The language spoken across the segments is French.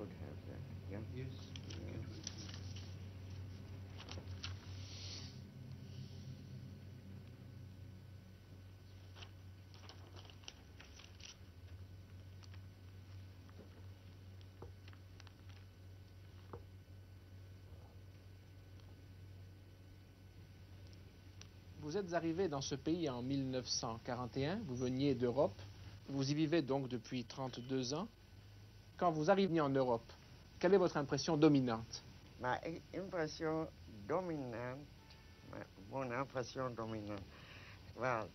could have that. Yeah. Yes. Yeah. Vous êtes arrivé dans ce pays en 1941, vous veniez d'Europe, vous y vivez donc depuis 32 ans. Quand vous arrivez en Europe, quelle est votre impression dominante? Ma impression dominante, mon impression dominante. Well,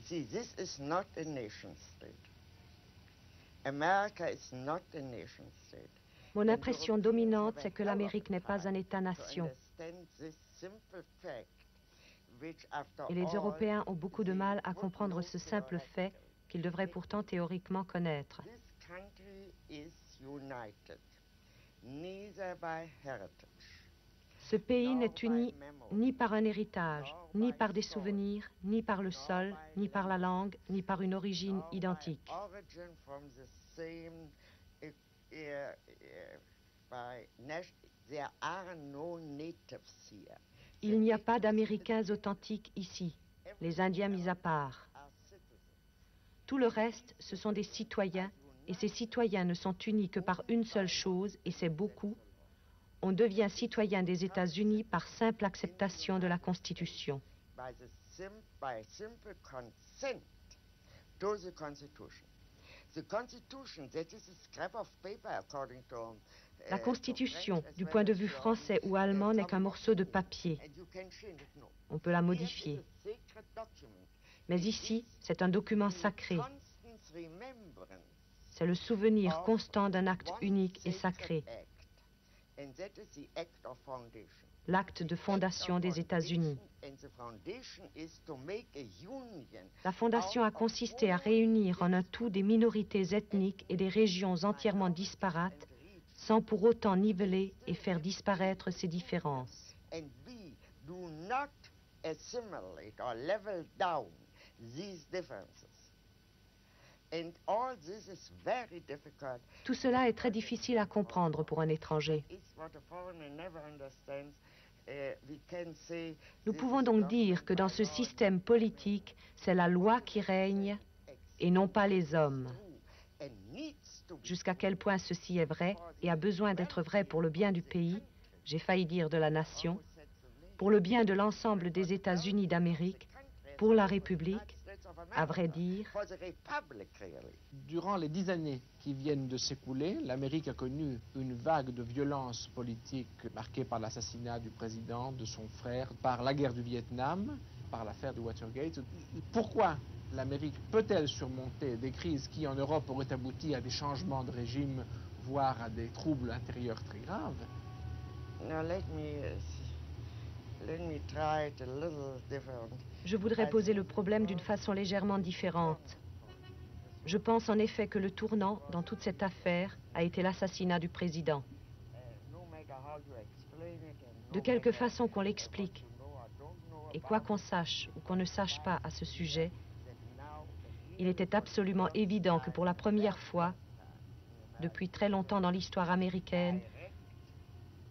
see, this is not a nation state. America is not a nation state. Mon impression dominante, c'est que l'Amérique n'est pas un État-nation. Et les Européens ont beaucoup de mal à comprendre ce simple fait qu'ils devraient pourtant théoriquement connaître. Ce pays n'est uni ni par un héritage, ni par des souvenirs, ni par le sol, ni par la langue, ni par une origine identique. Il n'y a pas d'Américains authentiques ici, les Indiens mis à part. Tout le reste, ce sont des citoyens, et ces citoyens ne sont unis que par une seule chose, et c'est beaucoup. On devient citoyen des États-Unis par simple acceptation de la Constitution. La Constitution, du point de vue français ou allemand, n'est qu'un morceau de papier. On peut la modifier. Mais ici, c'est un document sacré. C'est le souvenir constant d'un acte unique et sacré. L'acte de fondation des États-Unis. La fondation a consisté à réunir en un tout des minorités ethniques et des régions entièrement disparates, sans pour autant niveler et faire disparaître ces différences. Tout cela est très difficile à comprendre pour un étranger. Nous pouvons donc dire que dans ce système politique, c'est la loi qui règne et non pas les hommes. Jusqu'à quel point ceci est vrai et a besoin d'être vrai pour le bien du pays, j'ai failli dire de la nation, pour le bien de l'ensemble des États-Unis d'Amérique, pour la République, à vrai dire. Durant les 10 années qui viennent de s'écouler, l'Amérique a connu une vague de violence politique marquée par l'assassinat du président, de son frère, par la guerre du Vietnam, par l'affaire du Watergate. Pourquoi l'Amérique peut-elle surmonter des crises qui, en Europe, auraient abouti à des changements de régime, voire à des troubles intérieurs très graves? Je voudrais poser le problème d'une façon légèrement différente. Je pense en effet que le tournant dans toute cette affaire a été l'assassinat du président. De quelque façon qu'on l'explique, et quoi qu'on sache ou qu'on ne sache pas à ce sujet, il était absolument évident que pour la première fois, depuis très longtemps dans l'histoire américaine,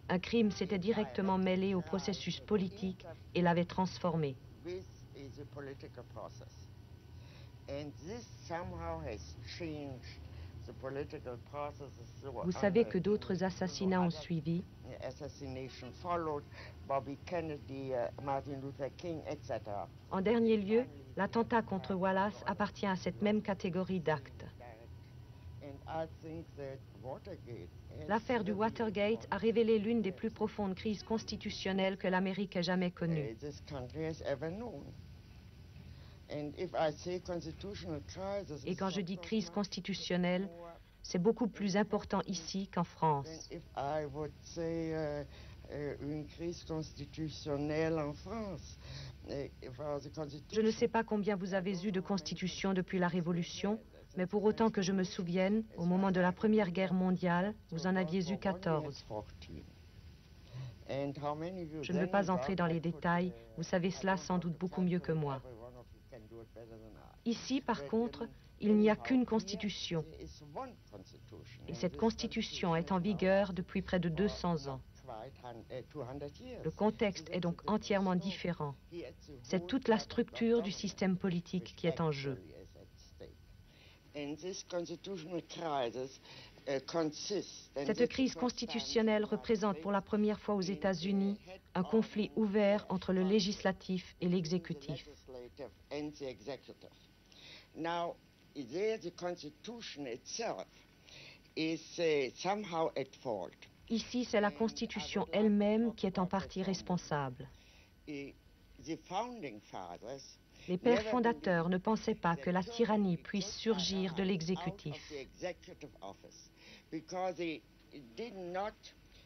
un crime s'était directement mêlé au processus politique et l'avait transformé. Vous savez que d'autres assassinats ont suivi. En dernier lieu, l'attentat contre Wallace appartient à cette même catégorie d'actes. L'affaire du Watergate a révélé l'une des plus profondes crises constitutionnelles que l'Amérique ait jamais connues. Et quand je dis crise constitutionnelle, c'est beaucoup plus important ici qu'en France. Une crise constitutionnelle en France. Je ne sais pas combien vous avez eu de constitutions depuis la Révolution, mais pour autant que je me souvienne, au moment de la Première Guerre mondiale, vous en aviez eu 14. Je ne veux pas entrer dans les détails, vous savez cela sans doute beaucoup mieux que moi. Ici, par contre, il n'y a qu'une constitution. Et cette constitution est en vigueur depuis près de 200 ans. Le contexte est donc entièrement différent. C'est toute la structure du système politique qui est en jeu. Cette crise constitutionnelle représente pour la première fois aux États-Unis un conflit ouvert entre le législatif et l'exécutif. Ici, c'est la Constitution elle-même qui est en partie responsable. Les pères fondateurs ne pensaient pas que la tyrannie puisse surgir de l'exécutif,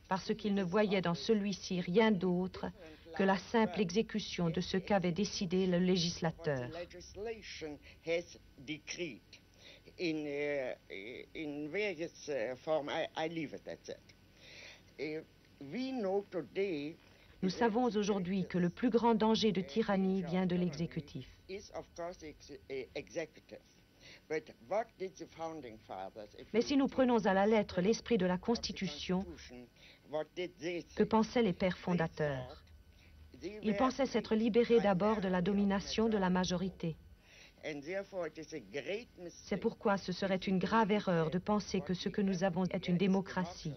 parce qu'ils ne voyaient dans celui-ci rien d'autre que la simple exécution de ce qu'avait décidé le législateur. Nous savons aujourd'hui que le plus grand danger de tyrannie vient de l'exécutif. Mais si nous prenons à la lettre l'esprit de la Constitution, que pensaient les pères fondateurs? Ils pensaient s'être libérés d'abord de la domination de la majorité. C'est pourquoi ce serait une grave erreur de penser que ce que nous avons est une démocratie.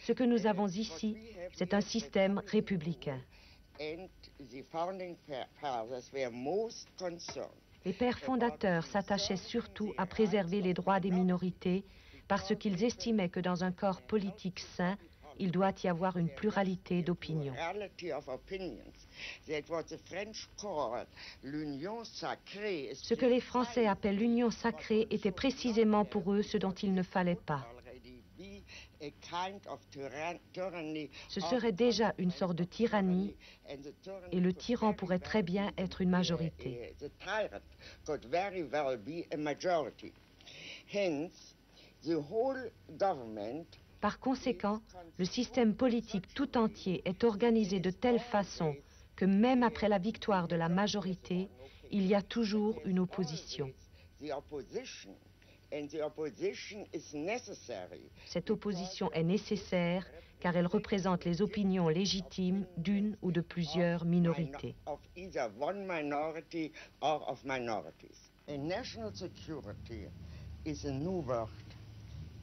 Ce que nous avons ici, c'est un système républicain. Les pères fondateurs s'attachaient surtout à préserver les droits des minorités parce qu'ils estimaient que dans un corps politique sain, il doit y avoir une pluralité d'opinions. Ce que les Français appellent l'union sacrée était précisément pour eux ce dont il ne fallait pas. Ce serait déjà une sorte de tyrannie et le tyran pourrait très bien être une majorité. Par conséquent, le système politique tout entier est organisé de telle façon que même après la victoire de la majorité, il y a toujours une opposition. Cette opposition est nécessaire car elle représente les opinions légitimes d'une ou de plusieurs minorités. National security is a new word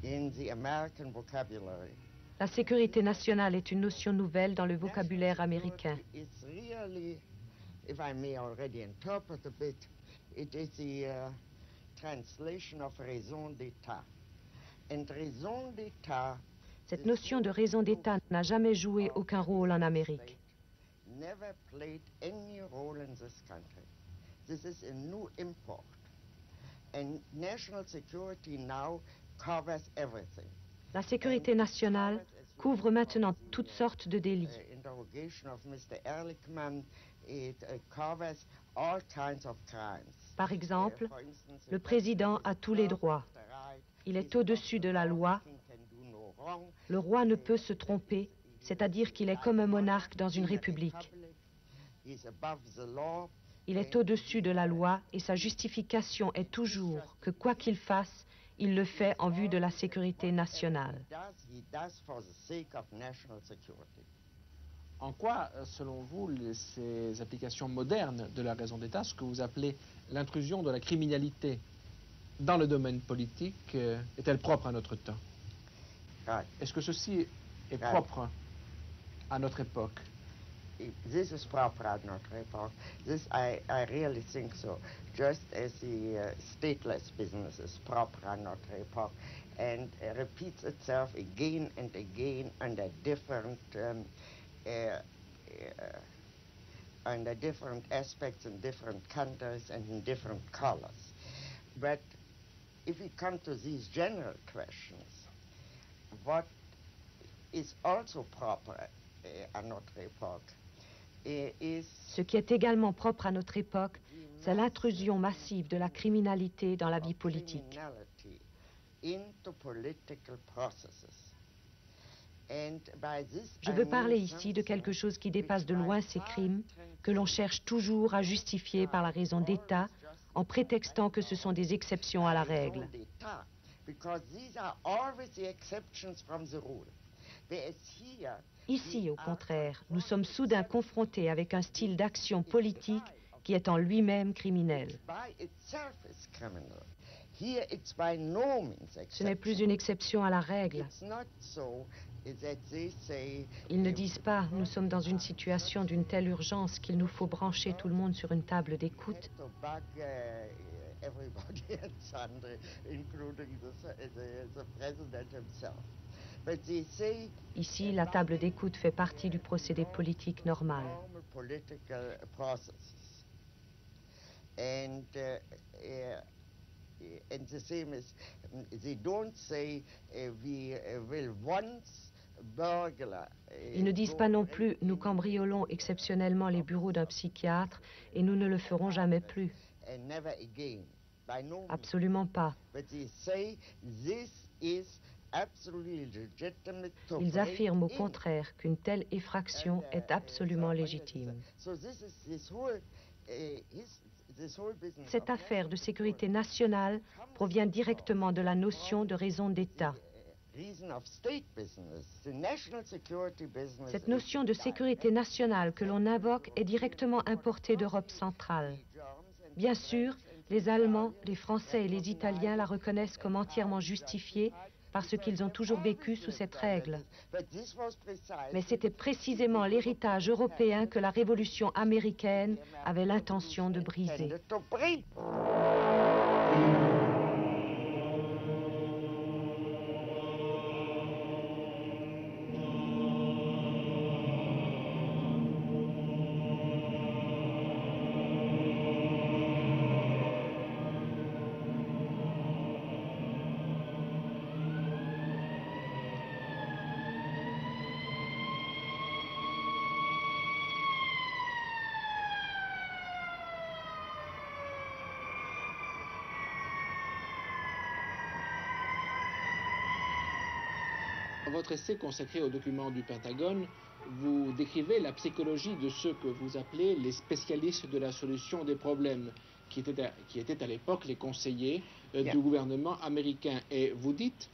in the American vocabulary. La sécurité nationale est une notion nouvelle dans le vocabulaire américain. It's really, if I may already interpret a bit, it is the translation of raison d'État. And raison d'État, cette notion de raison d'État n'a jamais joué aucun rôle en Amérique. Never played any role in this country. This is a new import. And national security now covers everything. La sécurité nationale couvre maintenant toutes sortes de délits. Par exemple, le président a tous les droits. Il est au-dessus de la loi. Le roi ne peut se tromper, c'est-à-dire qu'il est comme un monarque dans une république. Il est au-dessus de la loi et sa justification est toujours que quoi qu'il fasse, il le fait en vue de la sécurité nationale. En quoi, selon vous, ces applications modernes de la raison d'État, ce que vous appelez l'intrusion de la criminalité dans le domaine politique, est-elle propre à notre temps? Est-ce que ceci est propre à notre époque? This is proper at notre époque. This, I really think so. Just as the stateless business is proper at notre époque and repeats itself again and again under different aspects in different countries and in different colors. But if we come to these general questions, what is also proper à notre époque? Ce qui est également propre à notre époque, c'est l'intrusion massive de la criminalité dans la vie politique. Je veux parler ici de quelque chose qui dépasse de loin ces crimes, que l'on cherche toujours à justifier par la raison d'État, en prétextant que ce sont des exceptions à la règle. Ici, au contraire, nous sommes soudain confrontés avec un style d'action politique qui est en lui-même criminel. Ce n'est plus une exception à la règle. Ils ne disent pas « nous sommes dans une situation d'une telle urgence qu'il nous faut brancher tout le monde sur une table d'écoute ». Ici, la table d'écoute fait partie du procédé politique normal. Ils ne disent pas non plus « nous cambriolons exceptionnellement les bureaux d'un psychiatre et nous ne le ferons jamais plus ». Absolument pas. Ils affirment au contraire qu'une telle effraction est absolument légitime. Cette affaire de sécurité nationale provient directement de la notion de raison d'État. Cette notion de sécurité nationale que l'on invoque est directement importée d'Europe centrale. Bien sûr, les Allemands, les Français et les Italiens la reconnaissent comme entièrement justifiée parce qu'ils ont toujours vécu sous cette règle. Mais c'était précisément l'héritage européen que la révolution américaine avait l'intention de briser. Dans votre essai consacré aux documents du Pentagone, vous décrivez la psychologie de ceux que vous appelez les spécialistes de la solution des problèmes, qui étaient à l'époque les conseillers du gouvernement américain. Et vous dites,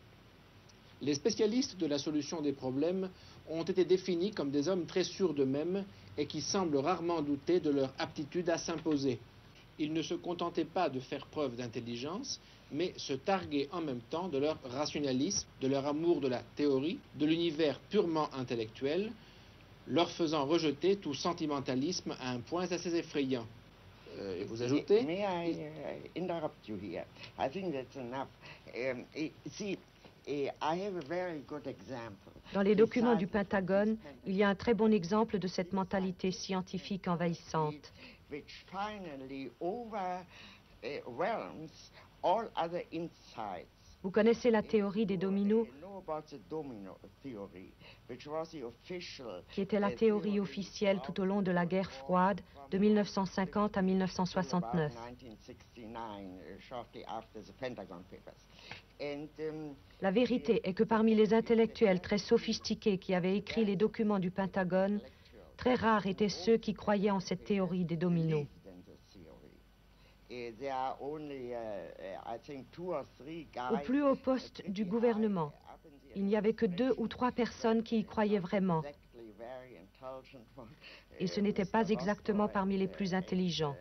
les spécialistes de la solution des problèmes ont été définis comme des hommes très sûrs d'eux-mêmes et qui semblent rarement douter de leur aptitude à s'imposer. Ils ne se contentaient pas de faire preuve d'intelligence, mais se targuaient en même temps de leur rationalisme, de leur amour de la théorie, de l'univers purement intellectuel, leur faisant rejeter tout sentimentalisme à un point assez effrayant. Et vous ajoutez... May I interrupt you here? I think that's enough. See, I have a very good example. Dans les documents du Pentagone, il y a un très bon exemple de cette mentalité scientifique envahissante. Which finally overwhelms all other insights. Vous connaissez la théorie des dominos, qui était la théorie officielle tout au long de la guerre froide de 1950 à 1969. La vérité est que parmi les intellectuels très sophistiqués qui avaient écrit les documents du Pentagone, très rares étaient ceux qui croyaient en cette théorie des dominos. Au plus haut poste du gouvernement, il n'y avait que 2 ou 3 personnes qui y croyaient vraiment. Et ce n'était pas exactement parmi les plus intelligents.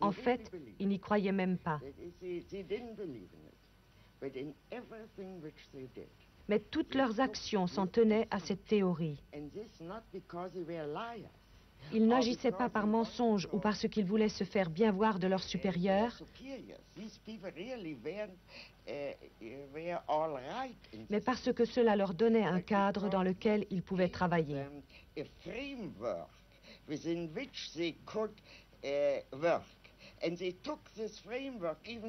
En fait, ils n'y croyaient même pas. Mais toutes leurs actions s'en tenaient à cette théorie. Ils n'agissaient pas par mensonge ou parce qu'ils voulaient se faire bien voir de leurs supérieurs, mais parce que cela leur donnait un cadre dans lequel ils pouvaient travailler.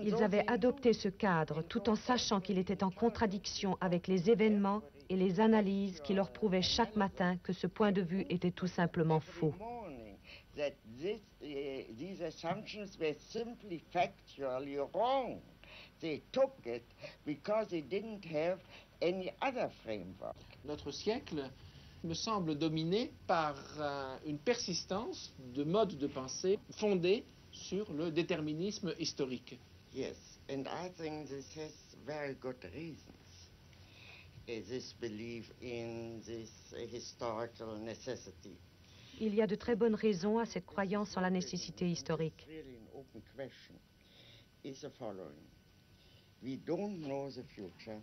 Ils avaient adopté ce cadre tout en sachant qu'il était en contradiction avec les événements et les analyses qui leur prouvaient chaque matin que ce point de vue était tout simplement faux. They took it because they didn't have any other framework. Notre siècle me semble dominé par une persistance de modes de pensée fondés sur le déterminisme historique. Yes, and I think this has very good reasons. This belief in this historical necessity. Il y a de très bonnes raisons à cette croyance en la nécessité historique. Really an open question is the following. We don't know the future.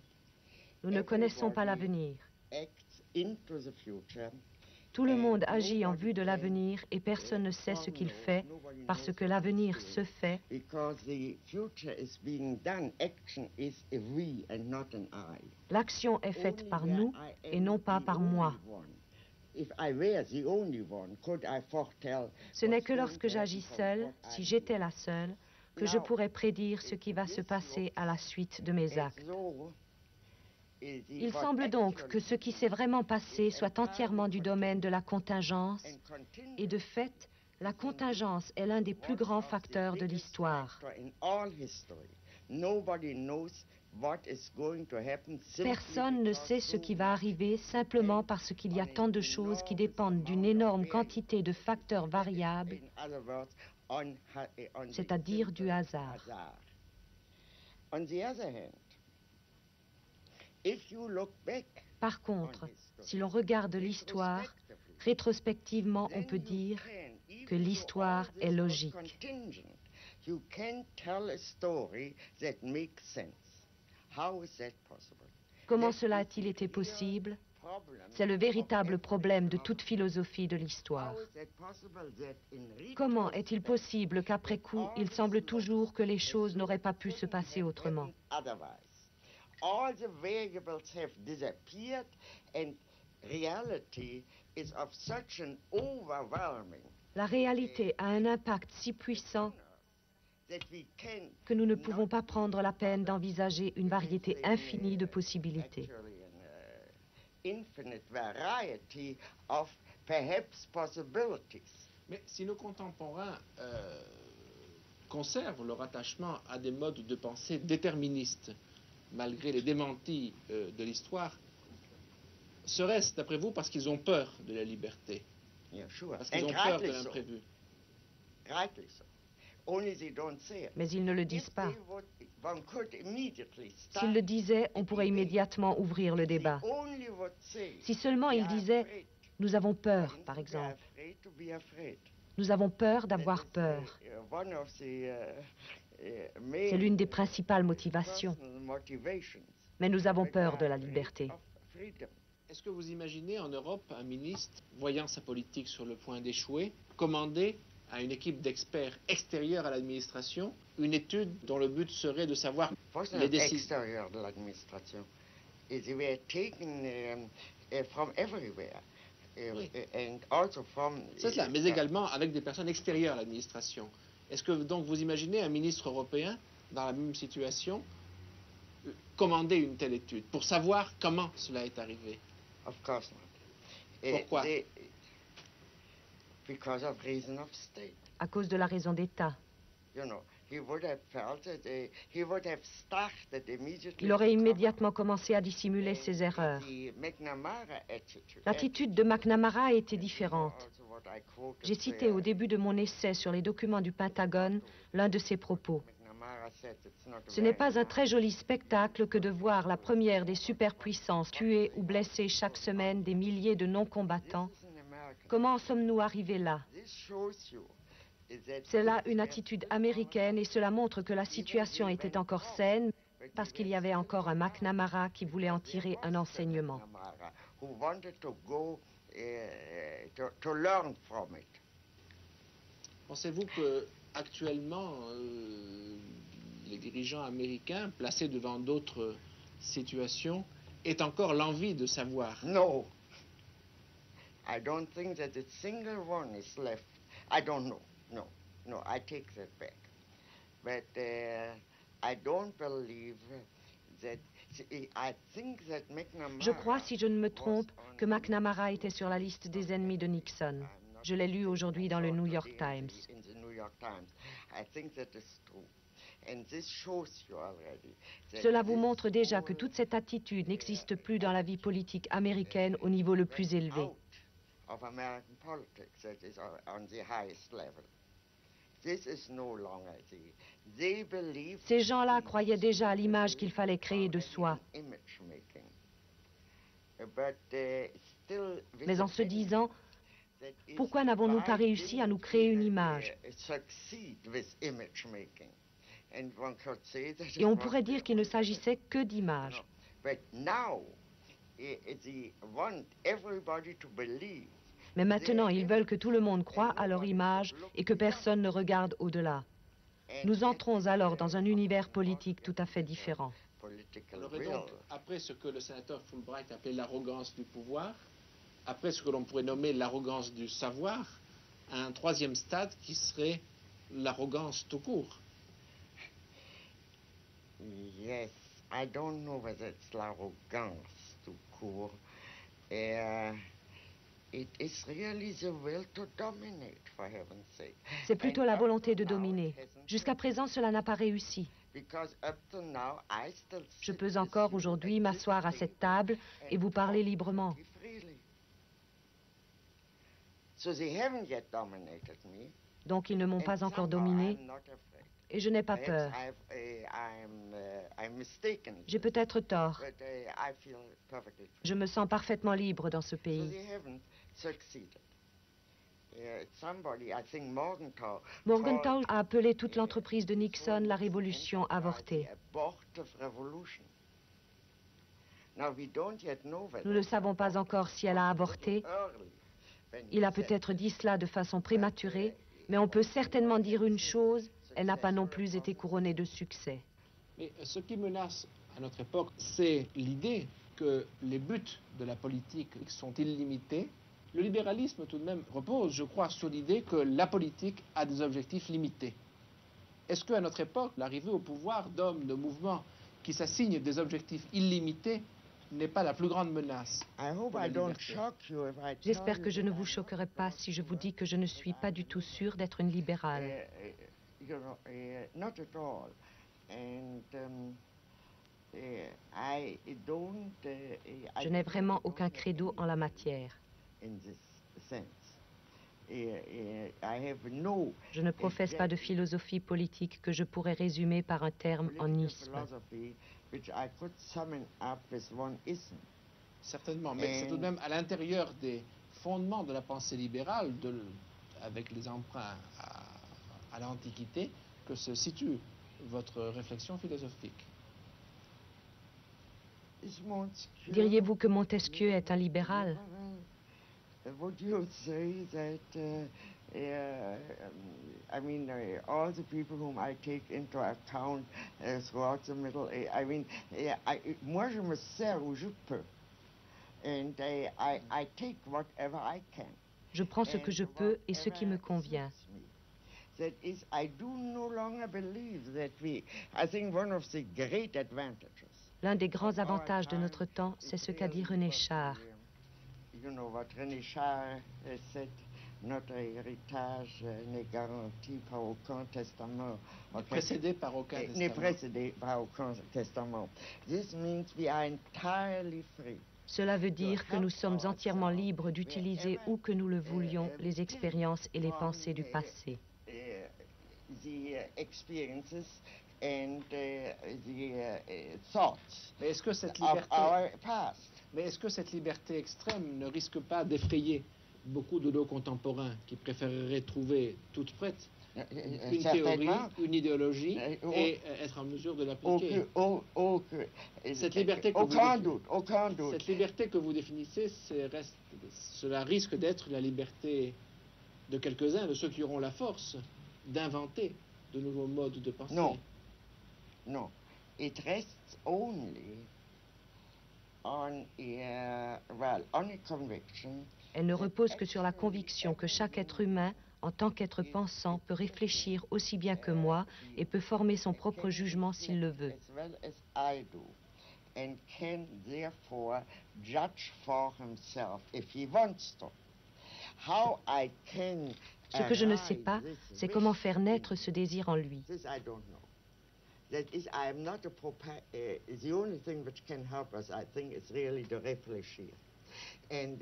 Nous ne connaissons pas l'avenir. Acts into the future. Tout le monde agit en vue de l'avenir et personne ne sait ce qu'il fait parce que l'avenir se fait. L'action est faite par nous et non pas par moi. Ce n'est que lorsque j'agis seul, si j'étais la seule, que je pourrais prédire ce qui va se passer à la suite de mes actes. Il semble donc que ce qui s'est vraiment passé soit entièrement du domaine de la contingence, et de fait, la contingence est l'un des plus grands facteurs de l'histoire. Personne ne sait ce qui va arriver simplement parce qu'il y a tant de choses qui dépendent d'une énorme quantité de facteurs variables, c'est-à-dire du hasard. Par contre, si l'on regarde l'histoire, rétrospectivement, on peut dire que l'histoire est logique. Comment cela a-t-il été possible? C'est le véritable problème de toute philosophie de l'histoire. Comment est-il possible qu'après coup, il semble toujours que les choses n'auraient pas pu se passer autrement? All the variables have disappeared and reality is of such an overwhelming. La réalité a un impact si puissant que nous ne pouvons pas prendre la peine d'envisager une variété infinie de possibilités. Infinite variety of perhaps possibilities. Mais si nos contemporains conservent leur attachement à des modes de pensée déterministes, malgré les démentis de l'histoire, serait-ce, d'après vous, parce qu'ils ont peur de la liberté? Yeah, sure. Parce qu'ils ont peur de l'imprévu. Mais ils ne le disent pas. S'ils le disaient, on pourrait immédiatement ouvrir le débat. Si seulement ils disaient « nous avons peur », par exemple. Nous avons peur d'avoir peur. C'est l'une des principales motivations. Mais nous avons peur de la liberté. Est-ce que vous imaginez en Europe un ministre, voyant sa politique sur le point d'échouer, commander à une équipe d'experts extérieurs à l'administration une étude dont le but serait de savoir les décisions extérieurs de l'administration? They were taken from everywhere. Oui. And also from, c'est cela, mais également avec des personnes extérieures à l'administration. Est-ce que donc vous imaginez un ministre européen dans la même situation commander une telle étude pour savoir comment cela est arrivé? Of course not. Pourquoi? Because of reason of state. À cause de la raison d'État. You know, he would have felt that he would have started immediately. Il aurait immédiatement commencé à dissimuler ses erreurs. L'attitude de McNamara était différente. J'ai cité au début de mon essai sur les documents du Pentagone l'un de ses propos. Ce n'est pas un très joli spectacle que de voir la première des superpuissances tuer ou blesser chaque semaine des milliers de non-combattants. Comment en sommes-nous arrivés là? C'est là une attitude américaine et cela montre que la situation était encore saine parce qu'il y avait encore un McNamara qui voulait en tirer un enseignement. Pensez-vous que actuellement les dirigeants américains placés devant d'autres situations aient encore l'envie de savoir? No. I don't think that a single one is left. I don't know. No, I take that back. But I don't believe that. I think that McNamara. Je crois, si je ne me trompe, que McNamara était sur la liste des ennemis de Nixon. Je l'ai lu aujourd'hui dans le New York Times. Cela vous montre déjà que toute cette attitude n'existe plus dans la vie politique américaine au niveau le plus élevé. Ces gens-là croyaient déjà à l'image qu'il fallait créer de soi. Mais en se disant, pourquoi n'avons-nous pas réussi à nous créer une image? Et on pourrait dire qu'il ne s'agissait que d'images. Mais maintenant, ils veulent que tout le monde croie à leur image et que personne ne regarde au-delà. Nous entrons alors dans un univers politique tout à fait différent. On aurait donc, après ce que le sénateur Fulbright appelait l'arrogance du pouvoir, après ce que l'on pourrait nommer l'arrogance du savoir, un troisième stade qui serait l'arrogance tout court. Yes, I don't know whether it's l'arrogance tout court. It is really the will to dominate, for heaven's sake. C'est plutôt la volonté de dominer. Jusqu'à présent, cela n'a pas réussi. Je peux encore aujourd'hui m'asseoir à cette table et vous parler librement. Donc ils ne m'ont pas encore dominé et je n'ai pas peur. J'ai peut-être tort. Je me sens parfaitement libre dans ce pays. Morgenthau a appelé toute l'entreprise de Nixon la révolution avortée. Nous ne savons pas encore si elle a avorté. Il a peut-être dit cela de façon prématurée, mais on peut certainement dire une chose, elle n'a pas non plus été couronnée de succès. Mais ce qui menace à notre époque, c'est l'idée que les buts de la politique sont illimités. Le libéralisme, tout de même, repose, je crois, sur l'idée que la politique a des objectifs limités. Est-ce qu'à notre époque, l'arrivée au pouvoir d'hommes, de mouvements qui s'assignent des objectifs illimités n'est pas la plus grande menace pour la liberté? J'espère que je ne vous choquerai pas si je vous dis que je ne suis pas du tout sûre d'être une libérale. Je n'ai vraiment aucun credo en la matière. Je ne professe pas de philosophie politique que je pourrais résumer par un terme en isme. Certainement, mais c'est tout de même à l'intérieur des fondements de la pensée libérale, avec les emprunts à l'Antiquité, que se situe votre réflexion philosophique. Diriez-vous que Montesquieu est un libéral? Would you say that, I mean, all the people whom I take into account throughout the Middle Age, I mean, moi je me sers où je peux, and I take whatever I can. Je prends ce que je peux et ce qui me convient. That is, I do no longer believe that I think one of the great advantages. L'un des grands avantages de notre temps, c'est ce qu'a dit René Char. You know what René Char said, notre héritage n'est garanti par aucun testament. Précédé par aucun testament. N'est précédé par aucun testament. This means we are entirely free. Cela veut dire que nous sommes entièrement libres d'utiliser où que nous le voulions les expériences et les pensées du passé. The experiences and the thoughts Mais est-ce que cette of liberté, our past. mais est-ce que cette liberté extrême ne risque pas d'effrayer beaucoup de nos contemporains qui préféreraient trouver toute prête une théorie, une idéologie et être en mesure de l'appliquer? Cette liberté que cette liberté que vous définissez, cela risque d'être la liberté de quelques-uns, de ceux qui auront la force d'inventer de nouveaux modes de pensée. Non, non. It rests only on a conviction. Elle ne repose que sur la conviction que chaque être humain, en tant qu'être pensant, peut réfléchir aussi bien que moi et peut former son propre jugement s'il le veut. As well as I do, and can therefore judge for himself if he wants to. How I can Ce que je ne sais pas, c'est comment faire naître ce désir en lui. that is, I am not the only thing which can help us, I think, is really to réfléchir. And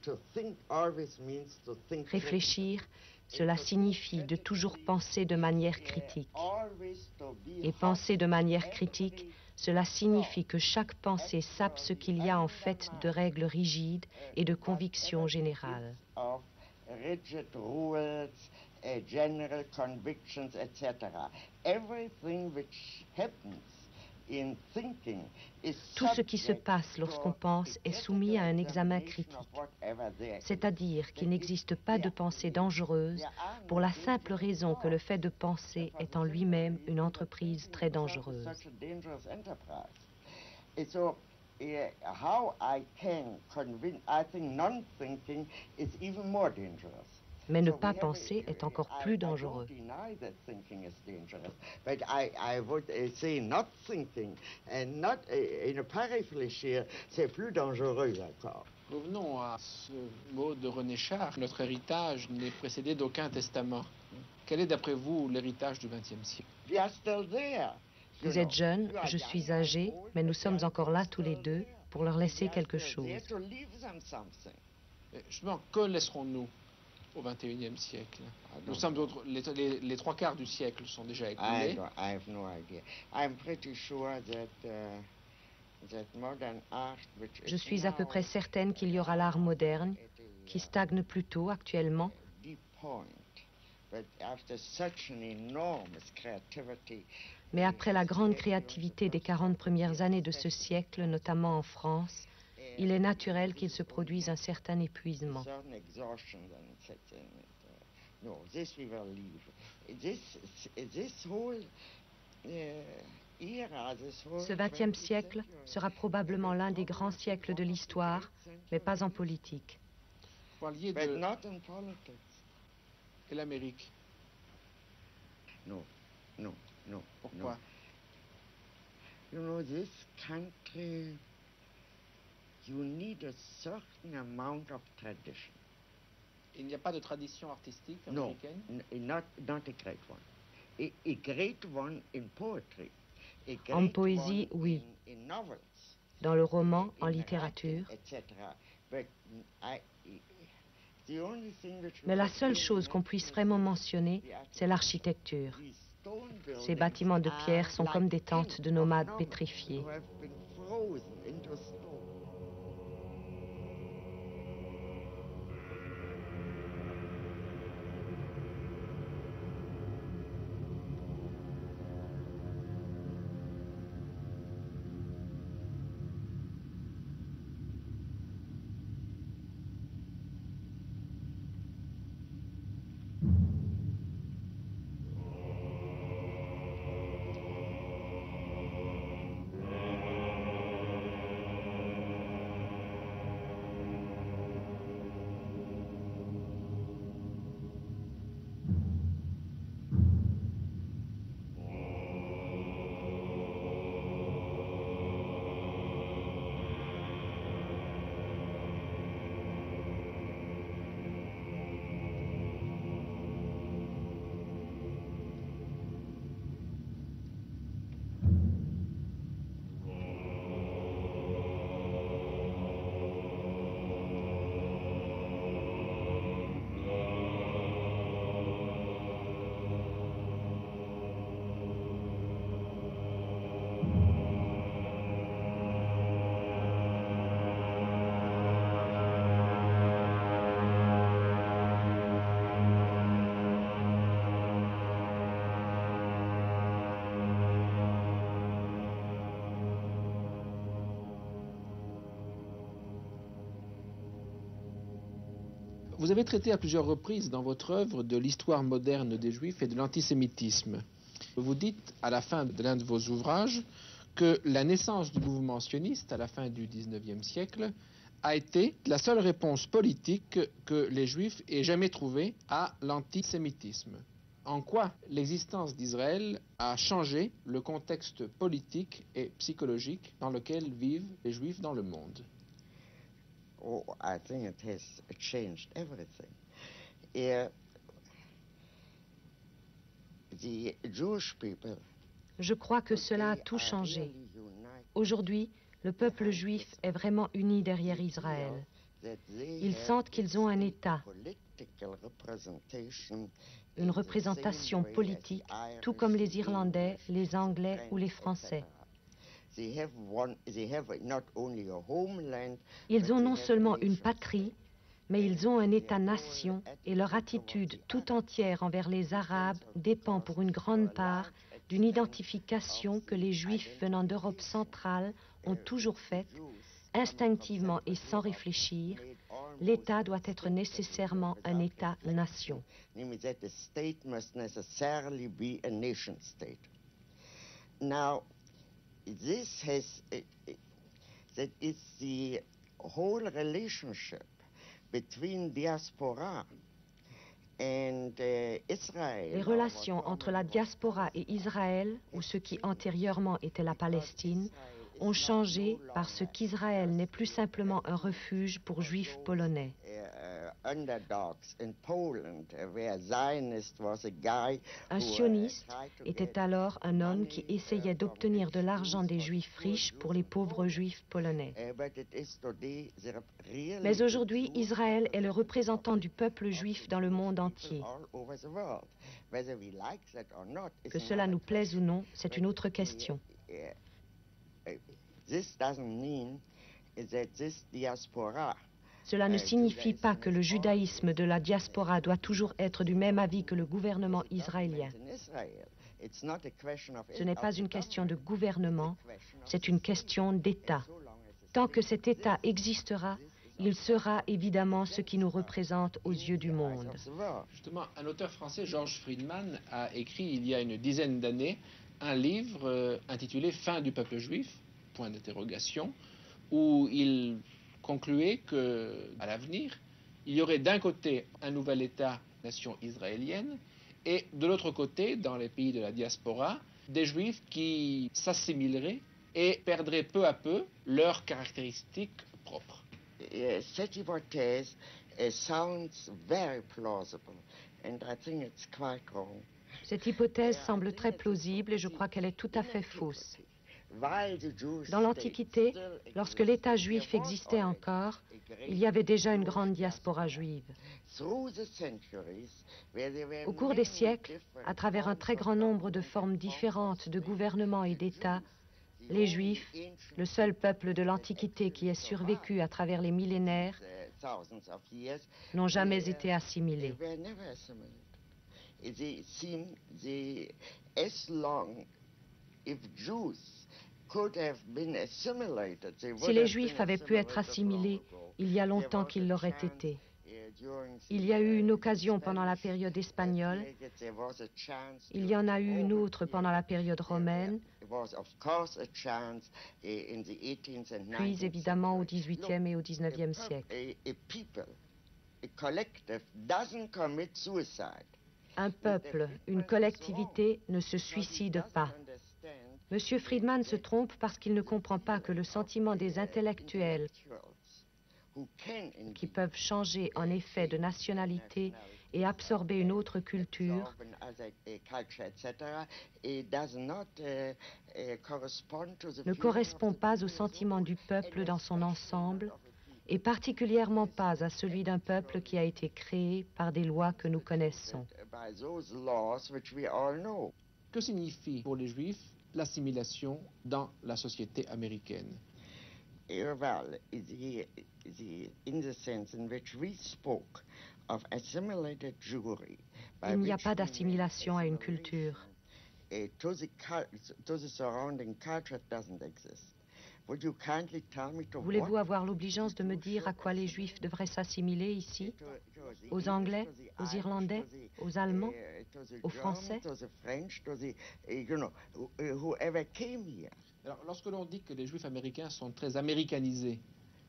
to think always means to think. Réfléchir, cela signifie de toujours penser de manière critique. Et penser de manière critique, cela signifie que chaque pensée sape ce qu'il y a en fait de règles rigides et de convictions générales. Rigid rules, general convictions, etc. Everything which happens in thinking is Tout ce qui se passe lorsqu'on pense est soumis à un examen critique, c'est-à-dire qu'il n'existe pas de pensée dangereuse pour la simple raison que le fait de penser est en lui-même une entreprise très dangereuse. How I can convince, I think non-thinking is even more dangerous. Mais ne pas penser est encore plus dangereux. I don't deny that thinking is dangerous, but I would say not thinking and not ne pas réfléchir, c'est plus dangereux encore. Revenons à ce mot de René Char. Notre héritage n'est précédé d'aucun testament. Quel est d'après vous l'héritage du XXe siècle? We are still there. Vous êtes jeune, je suis âgé, mais nous sommes encore là tous les deux pour leur laisser quelque chose. Justement, que laisserons-nous au XXIe siècle? Nous sommes les trois quarts du siècle sont déjà écoulés. I have no idea. I'm pretty sure that modern art, which Je suis à peu près certaine qu'il y aura l'art moderne, qui stagne plutôt actuellement. Mais après la grande créativité des 40 premières années de ce siècle, notamment en France, il est naturel qu'il se produise un certain épuisement. Ce XXe siècle sera probablement l'un des grands siècles de l'histoire, mais pas en politique. Vous parliez de... Et l'Amérique? Non. Pourquoi? You know, this country, you need a certain amount of tradition. Il n'y a pas de tradition artistique américaine? No, not a great one. A great one in poetry. En poésie, oui. In novels. Dans le roman, en littérature. Mais la seule chose qu'on puisse vraiment mentionner, c'est l'architecture. Ces bâtiments de pierre sont comme des tentes de nomades pétrifiés. Vous avez traité à plusieurs reprises dans votre œuvre de l'histoire moderne des Juifs et de l'antisémitisme. Vous dites à la fin de l'un de vos ouvrages que la naissance du mouvement sioniste à la fin du XIXe siècle a été la seule réponse politique que les Juifs aient jamais trouvée à l'antisémitisme. En quoi l'existence d'Israël a changé le contexte politique et psychologique dans lequel vivent les Juifs dans le monde? Oh, I think it has changed everything. Je crois que cela a tout changé. Aujourd'hui, le peuple juif est vraiment uni derrière Israël. Ils sentent qu'ils ont un État, une représentation politique, tout comme les Irlandais, les Anglais ou les Français. Ils ont non seulement une patrie, mais ils ont un État-nation et leur attitude tout entière envers les Arabes dépend pour une grande part d'une identification que les Juifs venant d'Europe centrale ont toujours faite, instinctivement et sans réfléchir. L'État doit être nécessairement un État-nation. Now, this has that is the whole relationship between diaspora and Israel. Les relations entre la diaspora et Israël, ou ce qui antérieurement était la Palestine, ont changé parce qu'Israël n'est plus simplement un refuge pour Juifs polonais. Un sioniste était alors un homme qui essayait d'obtenir de l'argent des Juifs riches pour les pauvres Juifs polonais. Mais aujourd'hui, Israël est le représentant du peuple juif dans le monde entier. Que cela nous plaise ou non, c'est une autre question. Cela ne signifie pas que le judaïsme de la diaspora doit toujours être du même avis que le gouvernement israélien. Ce n'est pas une question de gouvernement, c'est une question d'État. Tant que cet État existera, il sera évidemment ce qui nous représente aux yeux du monde. Justement, un auteur français, Georges Friedman, a écrit il y a une dizaine d'années un livre intitulé « Fin du peuple juif », point d'interrogation, où il concluait qu'à l'avenir, il y aurait d'un côté un nouvel État-nation israélienne et de l'autre côté, dans les pays de la diaspora, des Juifs qui s'assimileraient et perdraient peu à peu leurs caractéristiques propres. Cette hypothèse sounds very plausible, and I think it's quite wrong. Cette hypothèse semble très plausible et je crois qu'elle est tout à fait fausse. Dans l'Antiquité, lorsque l'État juif existait encore, il y avait déjà une grande diaspora juive. Au cours des siècles, à travers un très grand nombre de formes différentes de gouvernement et d'État, les Juifs, le seul peuple de l'Antiquité qui ait survécu à travers les millénaires, n'ont jamais été assimilés. Si les Juifs avaient pu être assimilés, il y a longtemps qu'ils l'auraient été. Il y a eu une occasion pendant la période espagnole, il y en a eu une autre pendant la période romaine, puis évidemment au XVIIIe et au XIXe siècle. Un peuple, une collectivité ne se suicide pas. Monsieur Friedman se trompe parce qu'il ne comprend pas que le sentiment des intellectuels qui peuvent changer en effet de nationalité et absorber une autre culture ne correspond pas au sentiment du peuple dans son ensemble et particulièrement pas à celui d'un peuple qui a été créé par des lois que nous connaissons. Que signifie pour les Juifs l'assimilation dans la société américaine? In the sense in which we spoke of assimilated Jewry, il n'y a pas d'assimilation à une culture. To the surrounding culture doesn't exist. Would you kindly tell me to Voulez-vous avoir l'obligeance de me dire à quoi les Juifs devraient s'assimiler ici? Aux Anglais, aux Irlandais, aux Allemands, aux Français? Alors, lorsque l'on dit que les Juifs américains sont très américanisés,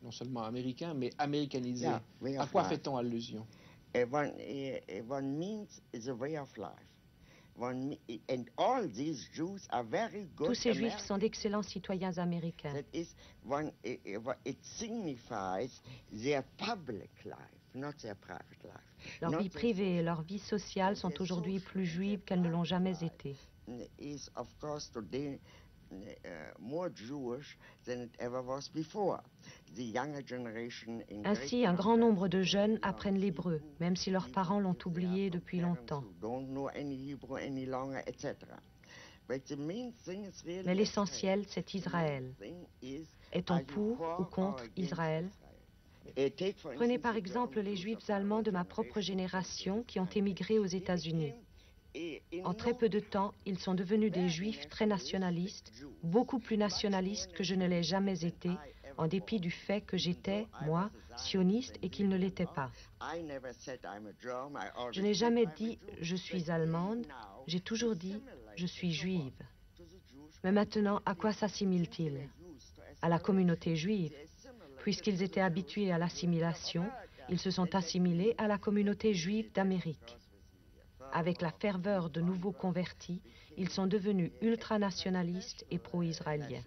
non seulement américains, mais américanisés, à quoi fait-on allusion? One means is a way of life. And all these Jews are very good. Tous ces Juifs sont d'excellents citoyens américains. That is it signifies their public life. Leur vie privée et leur vie sociale sont aujourd'hui plus juives qu'elles ne l'ont jamais été. Ainsi, un grand nombre de jeunes apprennent l'hébreu, même si leurs parents l'ont oublié depuis longtemps. Mais l'essentiel, c'est Israël. Est-on pour ou contre Israël? Prenez par exemple les Juifs allemands de ma propre génération qui ont émigré aux États-Unis. En très peu de temps, ils sont devenus des Juifs très nationalistes, beaucoup plus nationalistes que je ne l'ai jamais été, en dépit du fait que j'étais, moi, sioniste et qu'ils ne l'étaient pas. Je n'ai jamais dit « je suis allemande », j'ai toujours dit « je suis juive ». Mais maintenant, à quoi s'assimilent-ils? À la communauté juive. Puisqu'ils étaient habitués à l'assimilation, ils se sont assimilés à la communauté juive d'Amérique. Avec la ferveur de nouveaux convertis, ils sont devenus ultranationalistes et pro-israéliens.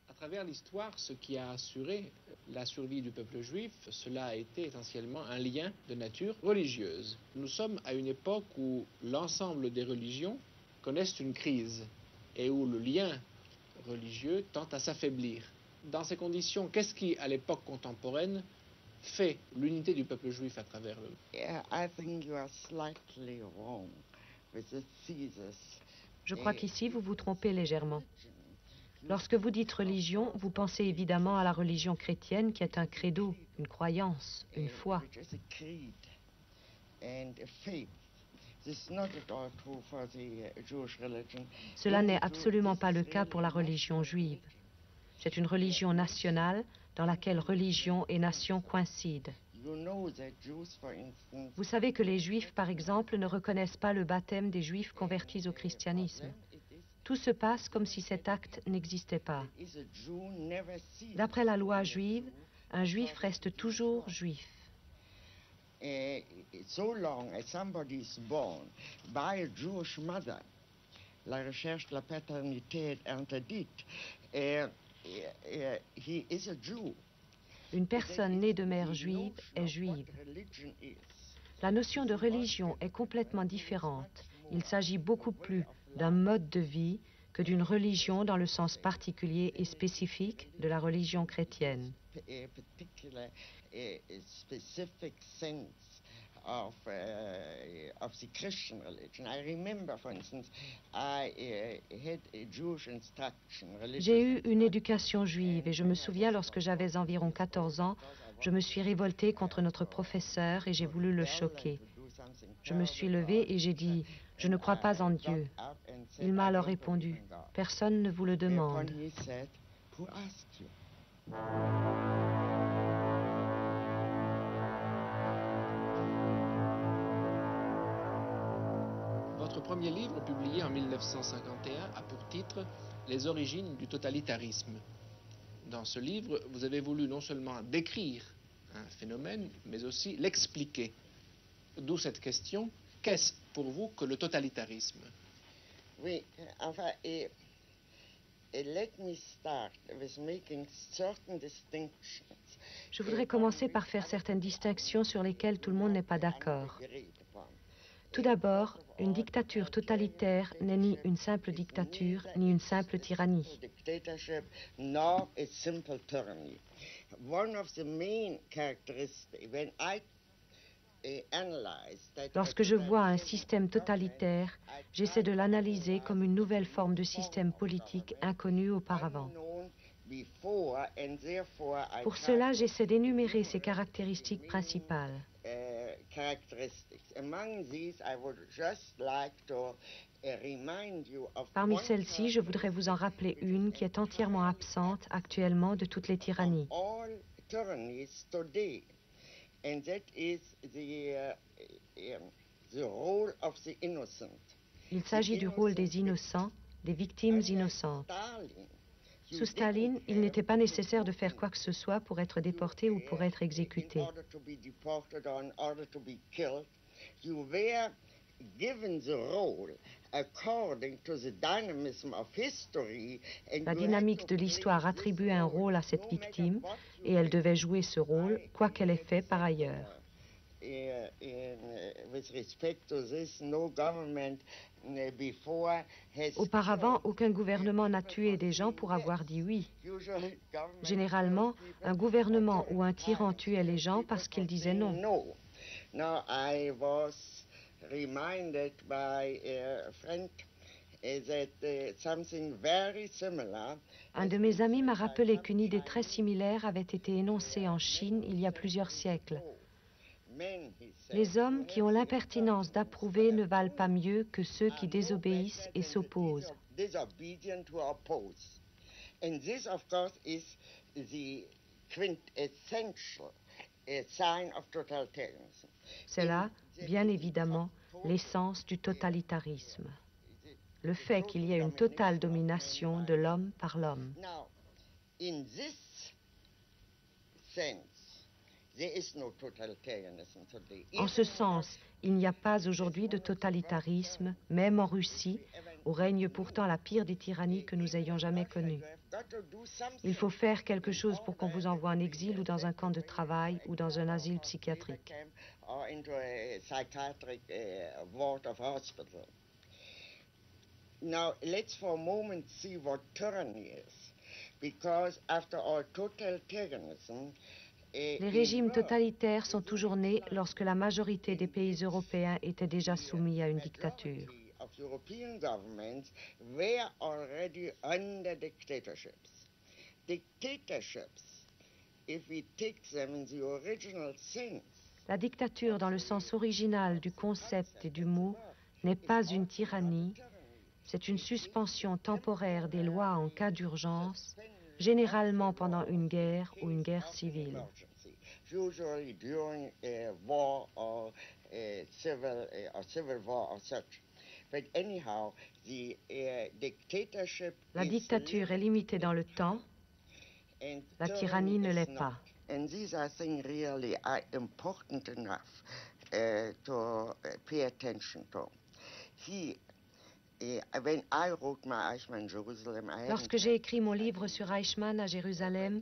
À travers l'histoire, ce qui a assuré la survie du peuple juif, cela a été essentiellement un lien de nature religieuse. Nous sommes à une époque où l'ensemble des religions connaissent une crise et où le lien religieux tend à s'affaiblir. Dans ces conditions, qu'est-ce qui, à l'époque contemporaine, fait l'unité du peuple juif à travers le monde? Je crois qu'ici, vous vous trompez légèrement. Lorsque vous dites religion, vous pensez évidemment à la religion chrétienne qui est un credo, une croyance, une foi. Cela n'est absolument pas le cas pour la religion juive. C'est une religion nationale dans laquelle religion et nation coïncident. Vous savez que les Juifs, par exemple, ne reconnaissent pas le baptême des Juifs convertis au christianisme. Tout se passe comme si cet acte n'existait pas. D'après la loi juive, un Juif reste toujours juif. So long as somebody is born by a Jewish mother, la recherche de la paternité interdite, he is a Jew. Une personne née de mère juive est juive. La notion de religion est complètement différente. Il s'agit beaucoup plus d'un mode de vie que d'une religion dans le sens particulier et spécifique de la religion chrétienne. Of the Christian religion. I remember, for instance, I had a Jewish instruction. J'ai eu une éducation juive et je me souviens lorsque j'avais environ 14 ans, je me suis révoltée contre notre professeur et j'ai voulu le choquer. Je me suis levée et j'ai dit « Je ne crois pas en Dieu ». Il m'a alors répondu « Personne ne vous le demande ». Votre premier livre, publié en 1951, a pour titre « Les origines du totalitarisme ». Dans ce livre, vous avez voulu non seulement décrire un phénomène, mais aussi l'expliquer. D'où cette question, qu'est-ce pour vous que le totalitarisme? Oui, enfin, let me start with making certain distinctions. Je voudrais commencer par faire certaines distinctions sur lesquelles tout le monde n'est pas d'accord. Tout d'abord, une dictature totalitaire n'est ni une simple dictature, ni une simple tyrannie. Lorsque je vois un système totalitaire, j'essaie de l'analyser comme une nouvelle forme de système politique inconnu auparavant. Pour cela, j'essaie d'énumérer ses caractéristiques principales. Parmi celles-ci, je voudrais vous en rappeler une qui est entièrement absente actuellement de toutes les tyrannies. Il s'agit du rôle des innocents, des victimes innocentes. Sous Staline, il n'était pas nécessaire de faire quoi que ce soit pour être déporté ou pour être exécuté. La dynamique de l'histoire attribuait un rôle à cette victime et elle devait jouer ce rôle, quoi qu'elle ait fait par ailleurs. Auparavant, aucun gouvernement n'a tué des gens pour avoir dit oui. Généralement, un gouvernement ou un tyran tuait les gens parce qu'ils disaient non. Un de mes amis m'a rappelé qu'une idée très similaire avait été énoncée en Chine il y a plusieurs siècles. Les hommes qui ont l'impertinence d'approuver ne valent pas mieux que ceux qui désobéissent et s'opposent. C'est là, bien évidemment, l'essence du totalitarisme. Le fait qu'il y ait une totale domination de l'homme par l'homme. En ce sens, il n'y a pas aujourd'hui de totalitarisme, même en Russie, où règne pourtant la pire des tyrannies que nous ayons jamais connues. Il faut faire quelque chose pour qu'on vous envoie en exil ou dans un camp de travail ou dans un asile psychiatrique. Now, let's for a moment see what tyranny is. Because after all, totalitarianism. Les régimes totalitaires sont toujours nés lorsque la majorité des pays européens étaient déjà soumis à une dictature. La dictature, dans le sens original du concept et du mot, n'est pas une tyrannie, c'est une suspension temporaire des lois en cas d'urgence, généralement pendant une guerre ou une guerre civile. La dictature est limitée dans le temps, la tyrannie ne l'est pas. And these, I think, really are important enough to pay attention to. Lorsque j'ai écrit mon livre sur Eichmann à Jérusalem,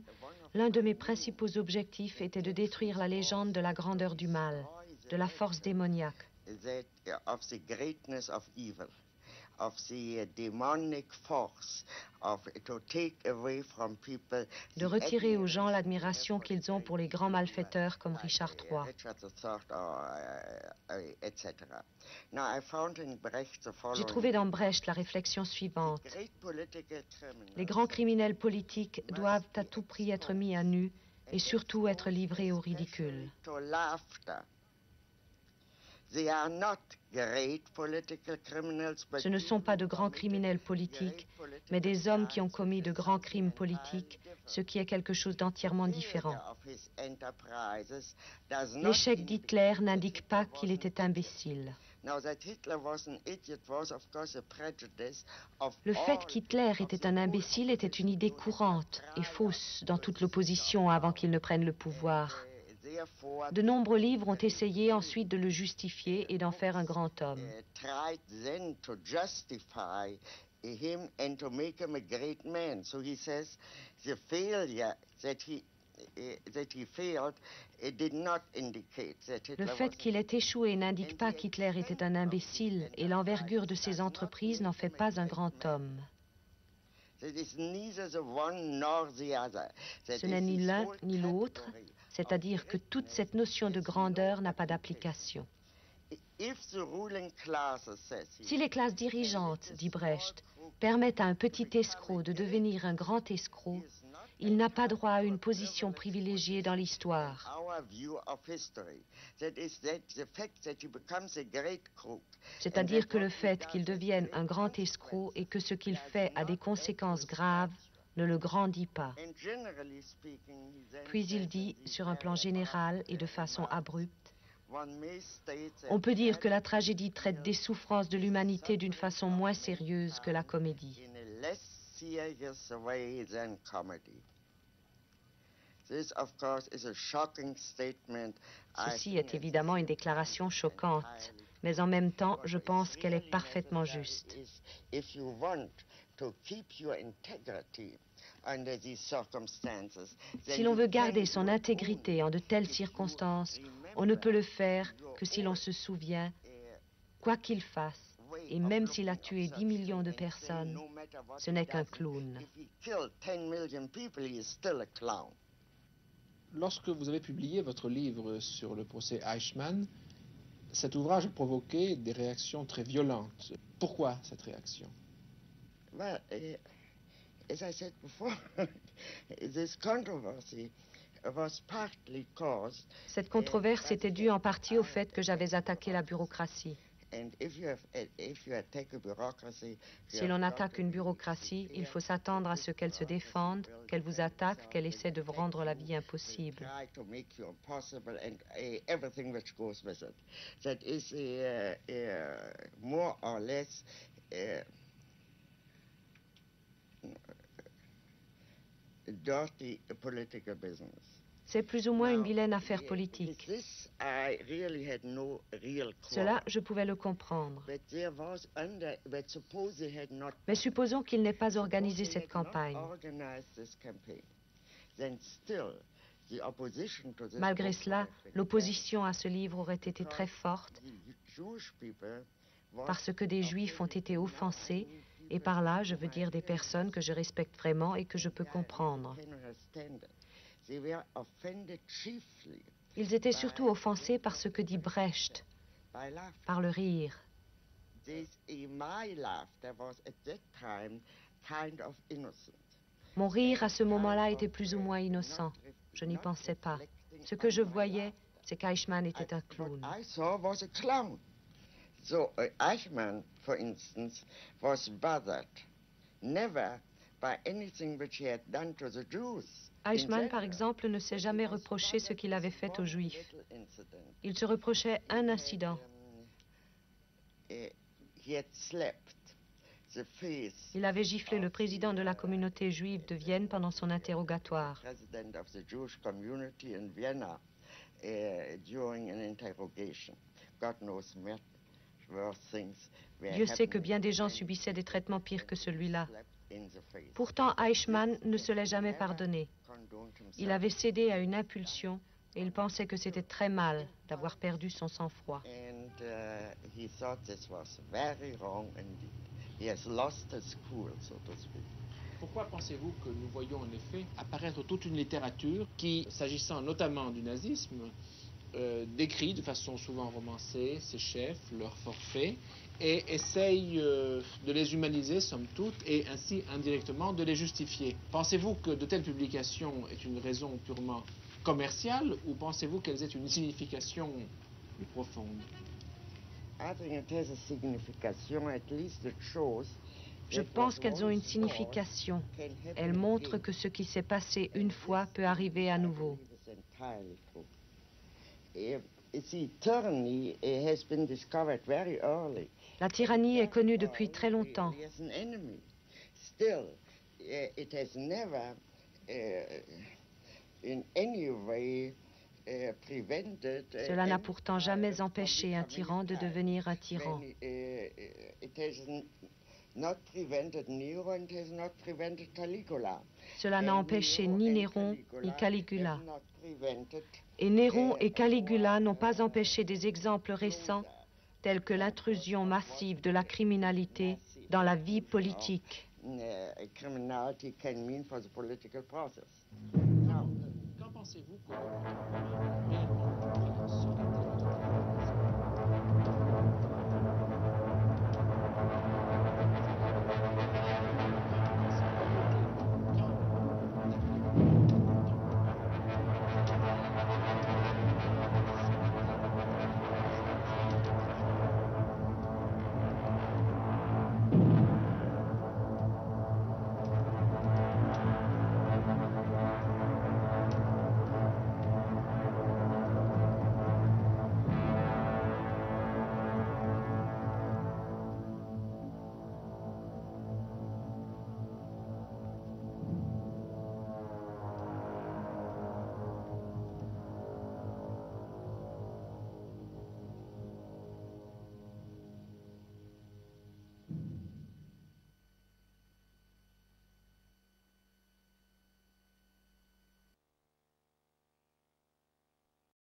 l'un de mes principaux objectifs était de détruire la légende de la grandeur du mal, de la force démoniaque. De retirer aux gens l'admiration qu'ils ont pour les grands malfaiteurs comme Richard III. J'ai trouvé dans Brecht la réflexion suivante. Les grands criminels politiques doivent à tout prix être mis à nu et surtout être livrés au ridicule. Ce ne sont pas de grands criminels politiques, mais des hommes qui ont commis de grands crimes politiques, ce qui est quelque chose d'entièrement différent. L'échec d'Hitler n'indique pas qu'il était imbécile. Le fait qu'Hitler était un imbécile était une idée courante et fausse dans toute l'opposition avant qu'il ne prenne le pouvoir. De nombreux livres ont essayé ensuite de le justifier et d'en faire un grand homme. Le fait qu'il ait échoué n'indique pas qu'Hitler était un imbécile et l'envergure de ses entreprises n'en fait pas un grand homme. Ce n'est ni l'un ni l'autre, c'est-à-dire que toute cette notion de grandeur n'a pas d'application. Si les classes dirigeantes, dit Brecht, permettent à un petit escroc de devenir un grand escroc, il n'a pas droit à une position privilégiée dans l'histoire. C'est-à-dire que le fait qu'il devienne un grand escroc et que ce qu'il fait a des conséquences graves ne le grandit pas. Puis il dit, sur un plan général et de façon abrupte, on peut dire que la tragédie traite des souffrances de l'humanité d'une façon moins sérieuse que la comédie. Ceci est évidemment une déclaration choquante, Mais en même temps, je pense qu'elle est parfaitement juste. Si l'on veut garder son intégrité en de telles circonstances, on ne peut le faire que si l'on se souvient, quoi qu'il fasse, et même s'il a tué 10 millions de personnes, ce n'est qu'un clown. Lorsque vous avez publié votre livre sur le procès Eichmann, cet ouvrage a provoqué des réactions très violentes. Pourquoi cette réaction? Well, as I said before, this controversy was partly caused. Cette controverse était due en partie au fait que j'avais attaqué la bureaucratie. Si l'on attaque une bureaucratie, il faut s'attendre à ce qu'elle se défende, qu'elle vous attaque, qu'elle essaie de vous rendre la vie impossible. More or less dirty political business. C'est plus ou moins une vilaine affaire politique. Cela, je pouvais le comprendre. Mais supposons qu'il n'ait pas organisé cette campagne. Malgré cela, l'opposition à ce livre aurait été très forte parce que des Juifs ont été offensés, et par là, je veux dire des personnes que je respecte vraiment et que je peux comprendre. Ils étaient surtout offensés par ce que dit Brecht, par le rire. Mon rire à ce moment-là était plus ou moins innocent. Je n'y pensais pas. Ce que je voyais, c'est qu'Eichmann était un clown. So Eichmann, for instance, was bothered never by anything which he had done to the Jews. Eichmann, par exemple, ne s'est jamais reproché ce qu'il avait fait aux Juifs. Il se reprochait un incident. Il avait giflé le président de la communauté juive de Vienne pendant son interrogatoire. Dieu sait que bien des gens subissaient des traitements pires que celui-là. Pourtant, Eichmann ne se l'est jamais pardonné. Il avait cédé à une impulsion et il pensait que c'était très mal d'avoir perdu son sang-froid. Pourquoi pensez-vous que nous voyons en effet apparaître toute une littérature qui, s'agissant notamment du nazisme, décrit de façon souvent romancée ses chefs, leurs forfaits, et essaye de les humaniser, somme toute, et ainsi indirectement de les justifier. Pensez-vous que de telles publications aient une raison purement commerciale, ou pensez-vous qu'elles aient une signification plus profonde? Je pense qu'elles ont une signification. Elles montrent que ce qui s'est passé une fois peut arriver à nouveau. La tyrannie est connue depuis très longtemps. Cela n'a pourtant jamais empêché un tyran de devenir un tyran. Cela n'a empêché ni Néron ni Caligula. Et Néron et Caligula n'ont pas empêché des exemples récents tels que l'intrusion massive de la criminalité dans la vie politique. Quand pensez-vous que réellement